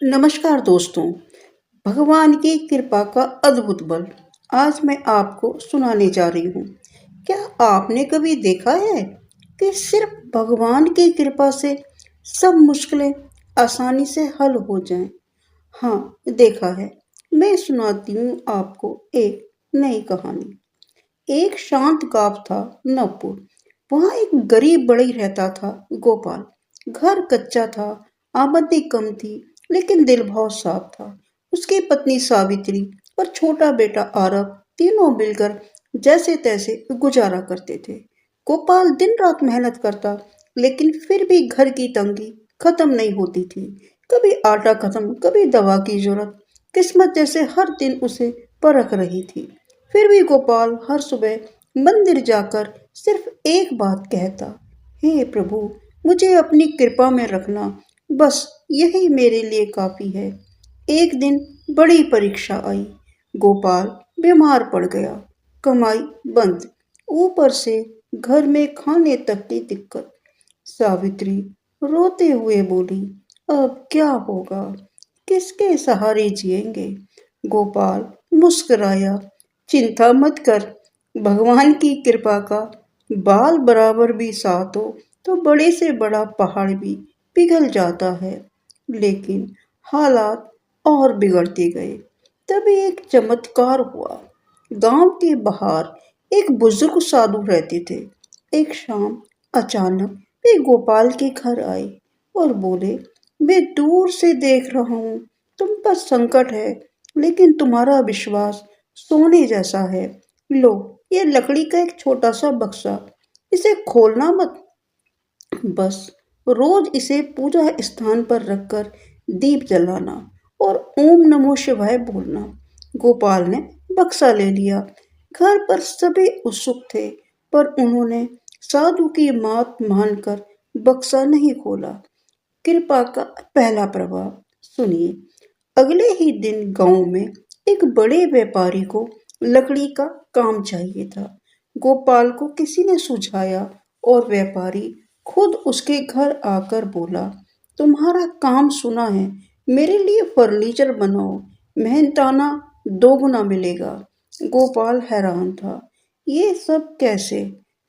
नमस्कार दोस्तों। भगवान की कृपा का अद्भुत बल आज मैं आपको सुनाने जा रही हूँ। क्या आपने कभी देखा है कि सिर्फ भगवान की कृपा से सब मुश्किलें आसानी से हल हो जाएं? हाँ, देखा है। मैं सुनाती हूँ आपको एक नई कहानी। एक शांत गांव था, नवपुर। वहाँ एक गरीब बढ़ई रहता था, गोपाल। घर कच्चा था, आमदनी कम थी, लेकिन दिल बहुत साफ था। उसकी पत्नी सावित्री और छोटा बेटा आरव तीनों मिलकर जैसे तैसे गुजारा करते थे। गोपाल दिन रात मेहनत करता, लेकिन फिर भी घर की तंगी खत्म नहीं होती थी। कभी आटा खत्म, कभी दवा की जरूरत। किस्मत जैसे हर दिन उसे परख रही थी। फिर भी गोपाल हर सुबह मंदिर जाकर सिर्फ एक बात कहता, हे प्रभु, मुझे अपनी कृपा में रखना, बस यही मेरे लिए काफी है। एक दिन बड़ी परीक्षा आई। गोपाल बीमार पड़ गया, कमाई बंद, ऊपर से घर में खाने तक की दिक्कत। सावित्री रोते हुए बोली, अब क्या होगा, किसके सहारे जिएंगे? गोपाल मुस्कुराया, चिंता मत कर, भगवान की कृपा का बाल बराबर भी साथ हो तो बड़े से बड़ा पहाड़ भी पिघल जाता है। लेकिन हालात और बिगड़ते गए। तभी एक चमत्कार हुआ। गांव के बाहर एक बुजुर्ग साधु रहते थे। एक शाम अचानक वे गोपाल के घर आए और बोले, मैं दूर से देख रहा हूँ, तुम पर संकट है, लेकिन तुम्हारा विश्वास सोने जैसा है। लो, ये लकड़ी का एक छोटा सा बक्सा, इसे खोलना मत। बस रोज इसे पूजा स्थान पर रखकर दीप जलाना और ओम नमो शिवाय बोलना। गोपाल ने बक्सा ले लिया। घर पर सभी उत्सुक थे, पर उन्होंने साधु की बात मानकर बक्सा नहीं खोला। कृपा का पहला प्रभाव सुनिए। अगले ही दिन गांव में एक बड़े व्यापारी को लकड़ी का काम चाहिए था। गोपाल को किसी ने सुझाया और व्यापारी खुद उसके घर आकर बोला, तुम्हारा काम सुना है, मेरे लिए फर्नीचर बनाओ, मेहनताना दोगुना मिलेगा। गोपाल हैरान था, ये सब कैसे?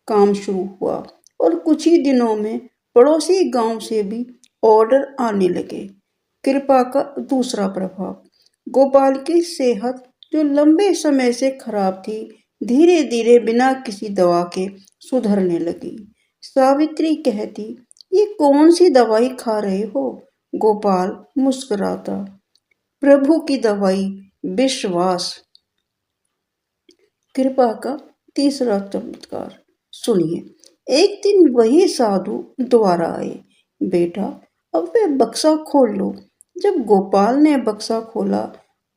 काम शुरू हुआ और कुछ ही दिनों में पड़ोसी गांव से भी ऑर्डर आने लगे। कृपा का दूसरा प्रभाव, गोपाल की सेहत जो लंबे समय से खराब थी, धीरे धीरे बिना किसी दवा के सुधरने लगी। सावित्री कहती, ये कौन सी दवाई खा रहे हो? गोपाल मुस्कुराता, प्रभु की दवाई, विश्वास। कृपा का तीसरा चमत्कार सुनिए। एक दिन वही साधु दोबारा आए, बेटा, अब वे बक्सा खोल लो। जब गोपाल ने बक्सा खोला,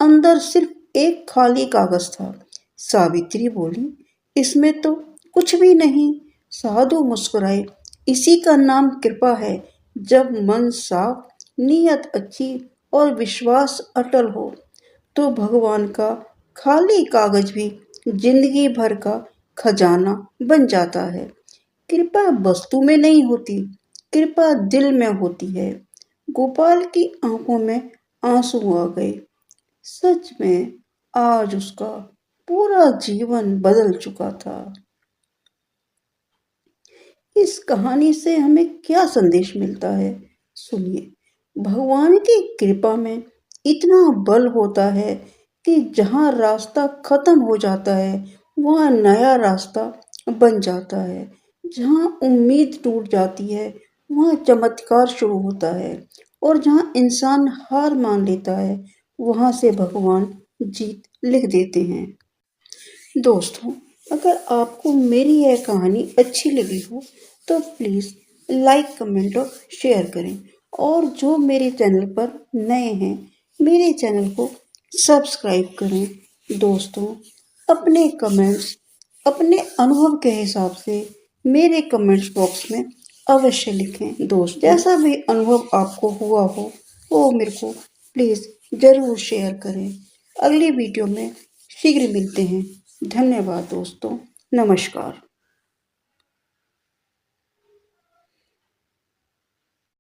अंदर सिर्फ एक खाली कागज था। सावित्री बोली, इसमें तो कुछ भी नहीं। साधु मुस्कुराए, इसी का नाम कृपा है। जब मन साफ, नीयत अच्छी और विश्वास अटल हो, तो भगवान का खाली कागज भी जिंदगी भर का खजाना बन जाता है। कृपा वस्तु में नहीं होती, कृपा दिल में होती है। गोपाल की आंखों में आंसू आ गए। सच में आज उसका पूरा जीवन बदल चुका था। इस कहानी से हमें क्या संदेश मिलता है? सुनिए, भगवान की कृपा में इतना बल होता है कि जहाँ रास्ता खत्म हो जाता है, वहाँ नया रास्ता बन जाता है। जहाँ उम्मीद टूट जाती है, वहाँ चमत्कार शुरू होता है। और जहाँ इंसान हार मान लेता है, वहाँ से भगवान जीत लिख देते हैं। दोस्तों, अगर आपको मेरी यह कहानी अच्छी लगी हो तो प्लीज़ लाइक, कमेंट और शेयर करें। और जो मेरे चैनल पर नए हैं, मेरे चैनल को सब्सक्राइब करें। दोस्तों, अपने कमेंट्स अपने अनुभव के हिसाब से मेरे कमेंट्स बॉक्स में अवश्य लिखें। दोस्त, जैसा भी अनुभव आपको हुआ हो वो मेरे को प्लीज़ ज़रूर शेयर करें। अगली वीडियो में शीघ्र मिलते हैं। धन्यवाद दोस्तों, नमस्कार।